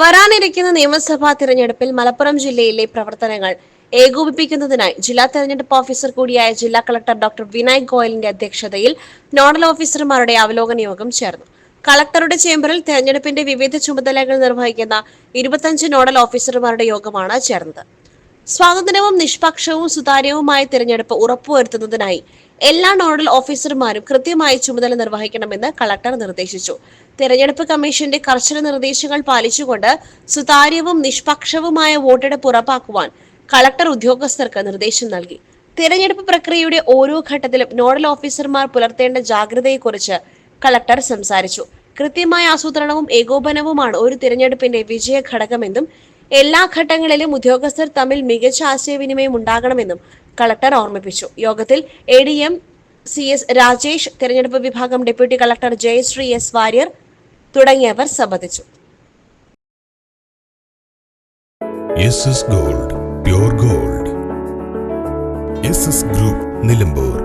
വരാനിരിക്കുന്ന നിയമസഭാ തിരഞ്ഞെടുപ്പിൽ മലപ്പുറം ജില്ലയിലെ പ്രവർത്തനങ്ങൾ ഏകോപിപ്പിക്കുന്നതിനായി ജില്ലാ തെരഞ്ഞെടുപ്പ് ഓഫീസർ കൂടിയായ ജില്ലാ കളക്ടർ ഡോക്ടർ വിനായക് ഗോയലിന്റെ അധ്യക്ഷതയിൽ നോഡൽ ഓഫീസർമാരുടെ അവലോകന യോഗം ചേർന്നു. കളക്ടറുടെ ചേംബറിൽ തെരഞ്ഞെടുപ്പിന്റെ വിവിധ ചുമതലകൾ നിർവഹിക്കുന്ന 25 നോഡൽ ഓഫീസർമാരുടെ യോഗമാണ് ചേർന്നത്. സ്വാതന്ത്ര്യവും നിഷ്പക്ഷവും സുതാര്യവുമായ തിരഞ്ഞെടുപ്പ് ഉറപ്പുവരുത്തുന്നതിനായി എല്ലാ നോഡൽ ഓഫീസർമാരും കൃത്യമായി ചുമതല നിർവഹിക്കണമെന്ന് കളക്ടർ നിർദ്ദേശിച്ചു. തെരഞ്ഞെടുപ്പ് കമ്മീഷന്റെ കർശന നിർദ്ദേശങ്ങൾ പാലിച്ചുകൊണ്ട് സുതാര്യവും നിഷ്പക്ഷവുമായ വോട്ടെടുപ്പ് ഉറപ്പാക്കുവാൻ കളക്ടർ ഉദ്യോഗസ്ഥർക്ക് നിർദ്ദേശം നൽകി. തിരഞ്ഞെടുപ്പ് പ്രക്രിയയുടെ ഓരോ ഘട്ടത്തിലും നോഡൽ ഓഫീസർമാർ പുലർത്തേണ്ട ജാഗ്രതയെക്കുറിച്ച് കളക്ടർ സംസാരിച്ചു. കൃത്യമായ ആസൂത്രണവും ഏകോപനവുമാണ് ഒരു തിരഞ്ഞെടുപ്പിന്റെ വിജയ ഘടകമെന്നും എല്ലാ ഘട്ടങ്ങളിലും ഉദ്യോഗസ്ഥർ തമ്മിൽ മികച്ച ആശയവിനിമയം ഉണ്ടാകണമെന്നും കളക്ടർ ഓർമ്മിപ്പിച്ചു. യോഗത്തിൽ ADM CS രാജേഷ്, തിരഞ്ഞെടുപ്പ് വിഭാഗം deputy collector Jayashree S Warrier തുടങ്ങിയവർ സംബന്ധിച്ചു. Gold, pure gold. Group Nilambur.